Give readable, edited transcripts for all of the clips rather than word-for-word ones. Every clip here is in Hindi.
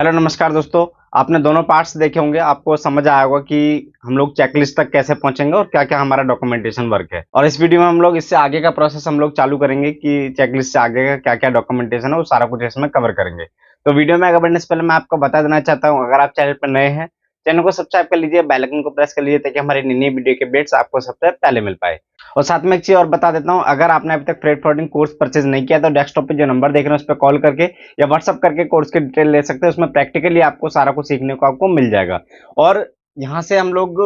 हेलो नमस्कार दोस्तों। आपने दोनों पार्ट्स देखे होंगे, आपको समझ आया होगा कि हम लोग चेकलिस्ट तक कैसे पहुंचेंगे और क्या क्या हमारा डॉक्यूमेंटेशन वर्क है। और इस वीडियो में हम लोग इससे आगे का प्रोसेस हम लोग चालू करेंगे कि चेकलिस्ट से आगे का क्या क्या डॉक्यूमेंटेशन है वो सारा कुछ इसमें कवर करेंगे। तो वीडियो में आगे बढ़ने से पहले मैं आपको बता देना चाहता हूँ, अगर आप चैनल पर नए हैं, चैनल को सब्सक्राइब कर लीजिए, बेल आइकन को प्रेस कर लीजिए ताकि हमारी नई नई वीडियो के अपडेट्स आपको सबसे पहले मिल पाए। और साथ में एक चीज और बता देता हूँ, अगर आपने अभी तक फ्रेट फॉरवर्डिंग कोर्स परचेज नहीं किया तो डेस्कटॉप पे जो नंबर देख रहे हैं उस पर कॉल करके या व्हाट्सअप करके कोर्स की डिटेल ले सकते हैं। उसमें प्रैक्टिकली आपको सारा कुछ सीखने को आपको मिल जाएगा। और यहाँ से हम लोग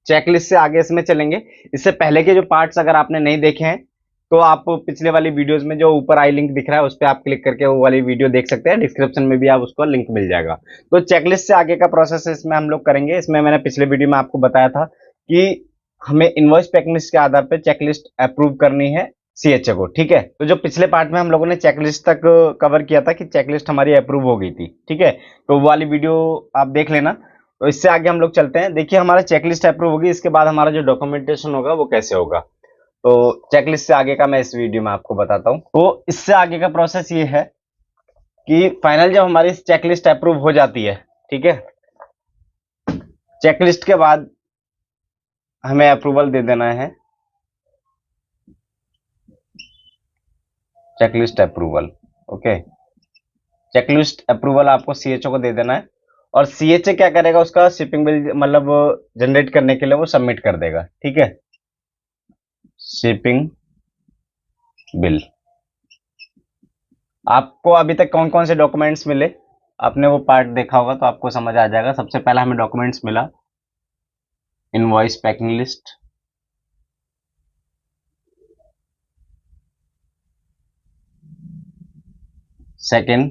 चेकलिस्ट से आगे इसमें चलेंगे। इससे पहले के जो पार्ट्स अगर आपने नहीं देखे हैं तो आप पिछले वाली वीडियोस में जो ऊपर आई लिंक दिख रहा है उस पर आप क्लिक करके वो वाली वीडियो देख सकते हैं। डिस्क्रिप्शन में भी आप उसको लिंक मिल जाएगा। तो चेकलिस्ट से आगे का प्रोसेस इसमें हम लोग करेंगे। इसमें मैंने पिछले वीडियो में आपको बताया था कि हमें इनवॉइस पैकलिस्ट के आधार पर चेकलिस्ट अप्रूव करनी है सीएचए को। ठीक है, तो जो पिछले पार्ट में हम लोगों ने चेकलिस्ट तक कवर किया था कि चेकलिस्ट हमारी अप्रूव हो गई थी। ठीक है, तो वो वाली वीडियो आप देख लेना। तो इससे आगे हम लोग चलते हैं। देखिए, हमारा चेकलिस्ट अप्रूव होगी, इसके बाद हमारा जो डॉक्यूमेंटेशन होगा वो कैसे होगा, तो चेकलिस्ट से आगे का मैं इस वीडियो में आपको बताता हूँ। तो इससे आगे का प्रोसेस ये है कि फाइनल जब हमारी चेकलिस्ट अप्रूव हो जाती है, ठीक है, चेकलिस्ट के बाद हमें अप्रूवल दे देना है, checklist approval. Okay, checklist approval आपको सीएचओ को दे देना है और सीएचए क्या करेगा, उसका शिपिंग बिल मतलब जनरेट करने के लिए वो सबमिट कर देगा। ठीक है, शिपिंग बिल। आपको अभी तक कौन कौन से डॉक्यूमेंट्स मिले, आपने वो पार्ट देखा होगा तो आपको समझ आ जाएगा। सबसे पहला हमें डॉक्यूमेंट्स मिला invoice packing list, second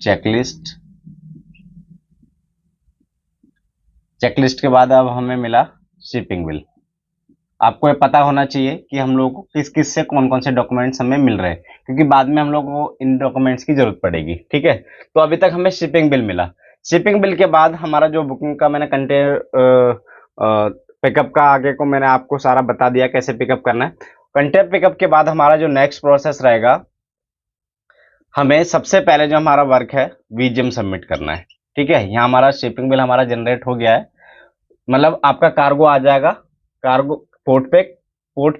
checklist, checklist के बाद अब हमें मिला शिपिंग बिल। आपको ये पता होना चाहिए कि हम लोगों को किस किस से कौन कौन से डॉक्यूमेंट्स हमें मिल रहे हैं, क्योंकि बाद में हम लोगों को इन डॉक्यूमेंट्स की जरूरत पड़ेगी। ठीक है, तो अभी तक हमें शिपिंग बिल मिला। शिपिंग बिल के बाद हमारा जो बुकिंग का मैंने कंटेनर पिकअप का आगे को मैंने आपको सारा बता दिया कैसे पिकअप करना है। कंटेनर पिकअप के बाद हमारा जो नेक्स्ट प्रोसेस रहेगा, हमें सबसे पहले जो हमारा वर्क है वीजीएम सबमिट करना है। ठीक है, यहाँ हमारा शिपिंग बिल हमारा जनरेट हो गया है, मतलब आपका कार्गो आ जाएगा, कार्गो पोर्ट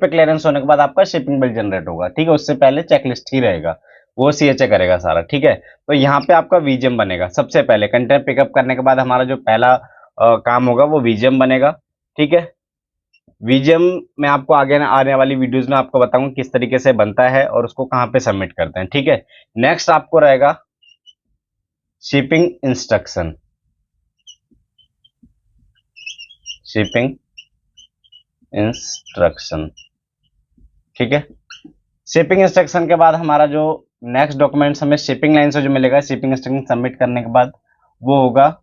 पे क्लियरेंस होने के बाद आपका शिपिंग बिल जनरेट होगा। ठीक है, उससे पहले चेकलिस्ट ही रहेगा, वो सीएचए करेगा सारा। ठीक है, तो यहाँ पे आपका वीजीएम बनेगा। सबसे पहले कंटेनर पिकअप करने के बाद हमारा जो पहला काम होगा वो वीजीएम बनेगा। ठीक है, वीजीएम में आपको आगे आने वाली वीडियोस में आपको बताऊंगा किस तरीके से बनता है और उसको कहाँ पे सबमिट करते हैं। ठीक है, नेक्स्ट आपको रहेगा शिपिंग इंस्ट्रक्शन, शिपिंग इंस्ट्रक्शन। ठीक है, शिपिंग इंस्ट्रक्शन के बाद हमारा जो नेक्स्ट डॉक्यूमेंट्स हमें शिपिंग लाइन से जो मिलेगा शिपिंग इंस्ट्रक्शन सबमिट करने के बाद, वो होगा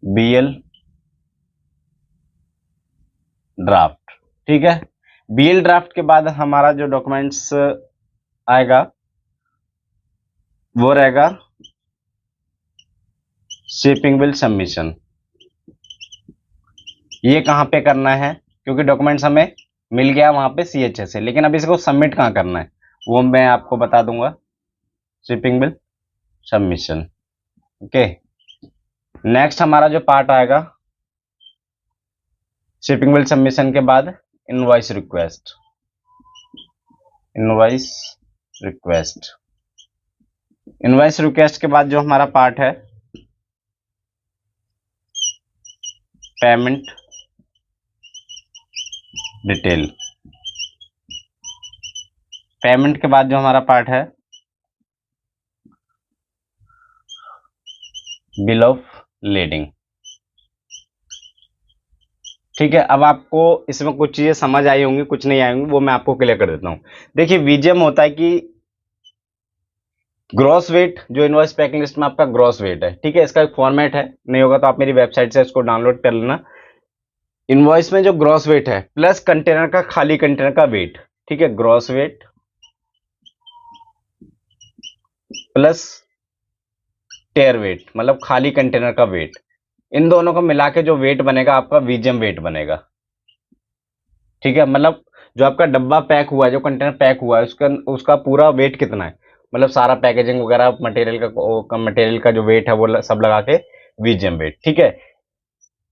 बीएल ड्राफ्ट। ठीक है, बीएल ड्राफ्ट के बाद हमारा जो डॉक्यूमेंट्स आएगा वो रहेगा शिपिंग बिल सबमिशन। ये कहाँ पे करना है, क्योंकि डॉक्यूमेंट्स हमें मिल गया वहां पे सीएचए से, लेकिन अब इसको सबमिट कहाँ करना है वो मैं आपको बता दूंगा, shipping bill submission. Okay, next हमारा जो पार्ट आएगा शिपिंग बिल सबमिशन के बाद invoice request, invoice request. Invoice request के बाद जो हमारा पार्ट है पेमेंट डिटेल। पेमेंट के बाद जो हमारा पार्ट है बिल ऑफ लेडिंग। ठीक है, अब आपको इसमें कुछ चीजें समझ आई होंगी, कुछ नहीं आई होंगी, वो मैं आपको क्लियर कर देता हूं। देखिए, वीजीएम होता है कि ग्रॉस वेट, जो इनवॉइस पैकिंग लिस्ट में आपका ग्रॉस वेट है। ठीक है, इसका एक फॉर्मेट है, नहीं होगा तो आप मेरी वेबसाइट से इसको डाउनलोड कर लेना। इनवॉइस में जो ग्रॉस वेट है प्लस कंटेनर का, खाली कंटेनर का वेट। ठीक है, ग्रॉस वेट प्लस टेयर वेट, मतलब खाली कंटेनर का वेट, इन दोनों को मिला के जो वेट बनेगा आपका वीजीएम वेट बनेगा। ठीक है, मतलब जो आपका डब्बा पैक हुआ है, जो कंटेनर पैक हुआ है, उसका पूरा वेट कितना है मतलब सारा पैकेजिंग वगैरह मटेरियल का जो वेट है वो सब लगा के वीजीएम वेट, ठीक है।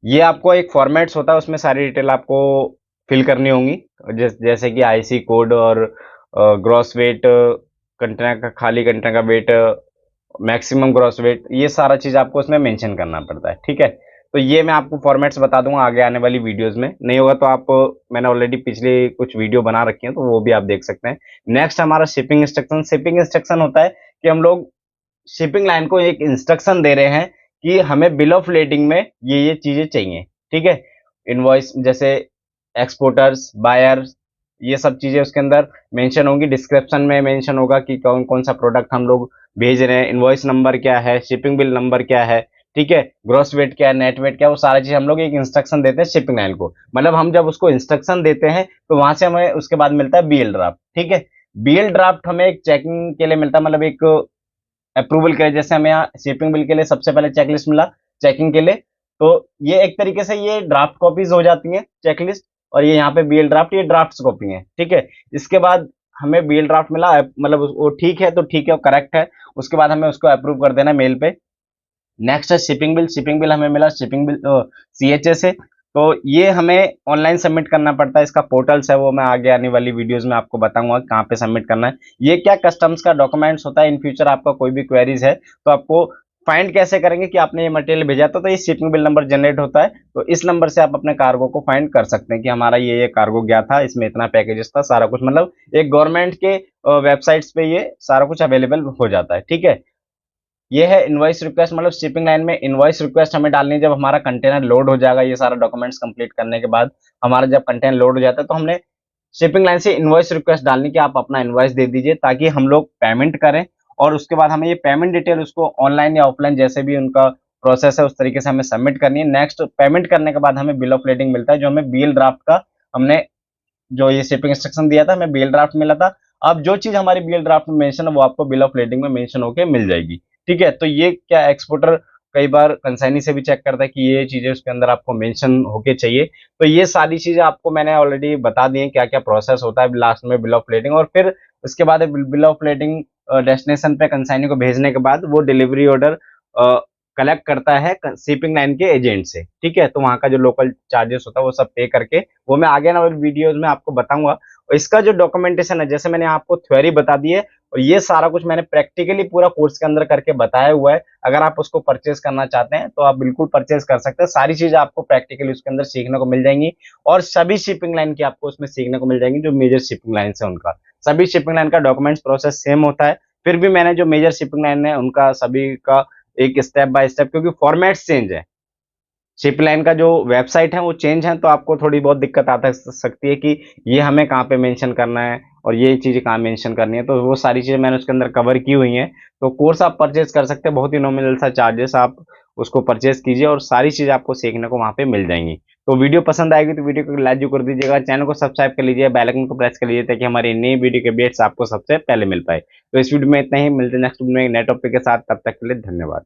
ये आपको एक फॉर्मेट्स होता है, उसमें सारी डिटेल आपको फिल करनी होंगी, जैसे कि आईसी कोड और ग्रॉस वेट, कंटेनर का खाली कंटेनर का वेट, मैक्सिमम ग्रॉस वेट, ये सारा चीज आपको उसमें मेंशन करना पड़ता है, ठीक है। तो ये मैं आपको फॉर्मेट्स बता दूंगा आगे आने वाली वीडियोस में, नहीं होगा तो आप, मैंने ऑलरेडी पिछले कुछ वीडियो बना रखी है तो वो भी आप देख सकते हैं। नेक्स्ट हमारा शिपिंग इंस्ट्रक्शन। शिपिंग इंस्ट्रक्शन होता है कि हम लोग शिपिंग लाइन को एक इंस्ट्रक्शन दे रहे हैं कि हमें बिल ऑफ लेडिंग में ये चीजें चाहिए, ठीक है। इनवॉइस जैसे एक्सपोर्टर्स, बायर्स, ये सब चीजें उसके अंदर मेंशन होंगी। डिस्क्रिप्शन में मेंशन होगा कि कौन कौन सा प्रोडक्ट हम लोग भेज रहे हैं, इनवॉइस नंबर क्या है, शिपिंग बिल नंबर क्या है, ठीक है, ग्रॉस वेट क्या है, नेट वेट क्या है, वो सारी चीज हम लोग एक इंस्ट्रक्शन देते हैं शिपिंग लाइन को। मतलब हम जब उसको इंस्ट्रक्शन देते हैं तो वहां से हमें उसके बाद मिलता है बीएल ड्राफ्ट, ठीक है। बीएल ड्राफ्ट हमें एक चेकिंग के लिए मिलता है, मतलब एक अप्रूवल के लिए। जैसे हमें यहाँ शिपिंग बिल के लिए सबसे पहले चेकलिस्ट मिला चेकिंग के लिए, तो ये एक तरीके से ये ड्राफ्ट कॉपीज हो जाती हैं चेकलिस्ट, और ये यहाँ पे बीएल ड्राफ्ट, ये ड्राफ्ट कॉपी है, ठीक है। इसके बाद हमें बीएल ड्राफ्ट मिला, मतलब वो ठीक है तो ठीक है, वो करेक्ट है, उसके बाद हमें उसको अप्रूव कर देना मेल पे। नेक्स्ट है शिपिंग बिल। शिपिंग बिल हमें मिला शिपिंग बिल सीएचए से, तो ये हमें ऑनलाइन सबमिट करना पड़ता है। इसका पोर्टल्स है, वो मैं आगे आने वाली वीडियोस में आपको बताऊंगा कहाँ पे सबमिट करना है। ये क्या कस्टम्स का डॉक्यूमेंट्स होता है। इन फ्यूचर आपका कोई भी क्वेरीज है तो आपको फाइंड कैसे करेंगे कि आपने ये मटेरियल भेजा था, तो ये शिपिंग बिल नंबर जनरेट होता है, तो इस नंबर से आप अपने कार्गो को फाइंड कर सकते हैं कि हमारा ये कार्गो गया था, इसमें इतना पैकेजेस था, सारा कुछ, मतलब एक गवर्नमेंट के वेबसाइट्स पे ये सारा कुछ अवेलेबल हो जाता है, ठीक है। ये है इनवॉइस रिक्वेस्ट। मतलब शिपिंग लाइन में इनवॉइस रिक्वेस्ट हमें डालनी है जब हमारा कंटेनर लोड हो जाएगा। ये सारा डॉक्यूमेंट्स कंप्लीट करने के बाद हमारा जब कंटेनर लोड हो जाता है तो हमने शिपिंग लाइन से इनवॉइस रिक्वेस्ट डालनी कि आप अपना इनवॉइस दे दीजिए ताकि हम लोग पेमेंट करें, और उसके बाद हमें ये पेमेंट डिटेल उसको ऑनलाइन या ऑफलाइन जैसे भी उनका प्रोसेस है उस तरीके से हमें सबमिट करनी है। नेक्स्ट पेमेंट करने के बाद हमें बिल ऑफ लेडिंग मिलता है, जो हमें बीएल ड्राफ्ट का, हमने जो ये शिपिंग इंस्ट्रक्शन दिया था हमें बीएल ड्राफ्ट मिला था। अब जो चीज हमारी बीएल ड्राफ्ट में मेंशन है वो आपको बिल ऑफ लेडिंग में मेंशन होकर मिल जाएगी, ठीक है। तो ये क्या एक्सपोर्टर कई बार कंसाइनी से भी चेक करता है कि ये चीजें उसके अंदर आपको मेंशन होके चाहिए। तो ये सारी चीजें आपको मैंने ऑलरेडी बता दी है क्या क्या प्रोसेस होता है लास्ट में बिल ऑफ लेडिंग, और फिर उसके बाद बिल ऑफ लेडिंग डेस्टिनेशन पे कंसाइनी को भेजने के बाद वो डिलीवरी ऑर्डर कलेक्ट करता है शिपिंग लाइन के एजेंट से, ठीक है। तो वहाँ का जो लोकल चार्जेस होता है वो सब पे करके, वो मैं आगे ना वीडियोज में आपको बताऊंगा। और इसका जो डॉक्यूमेंटेशन है, जैसे मैंने आपको थ्योरी बता दी है, और ये सारा कुछ मैंने प्रैक्टिकली पूरा कोर्स के अंदर करके बताया हुआ है। अगर आप उसको परचेज करना चाहते हैं तो आप बिल्कुल परचेज कर सकते हैं। सारी चीजें आपको प्रैक्टिकली उसके अंदर सीखने को मिल जाएंगी, और सभी शिपिंग लाइन की आपको उसमें सीखने को मिल जाएंगी। जो मेजर शिपिंग लाइन है उनका, सभी शिपिंग लाइन का डॉक्यूमेंट्स प्रोसेस सेम होता है, फिर भी मैंने जो मेजर शिपिंग लाइन है उनका सभी का एक स्टेप बाय स्टेप, क्योंकि फॉर्मेट चेंज है, शिप लाइन का जो वेबसाइट है वो चेंज है, तो आपको थोड़ी बहुत दिक्कत आ सकती है कि ये हमें कहाँ पे मेंशन करना है और ये चीज़ें कहाँ मेंशन करनी है। तो वो सारी चीज़ें मैंने उसके अंदर कवर की हुई हैं। तो कोर्स आप परचेज कर सकते हैं, बहुत ही नॉमिनल सा चार्जेस, आप उसको परचेज कीजिए और सारी चीज़ आपको सीखने को वहाँ पे मिल जाएंगी। तो वीडियो पसंद आएगी तो वीडियो को लाइक जो कर दीजिएगा, चैनल को सब्सक्राइब कर लीजिए, बेल आइकन को प्रेस कर लीजिए ताकि हमारी नई वीडियो के अपडेट्स आपको सबसे पहले मिल पाए। तो इस वीडियो में इतना ही, मिलते हैं नेक्स्ट वीडियो में एक नए टॉपिक के साथ, तब तक के लिए धन्यवाद।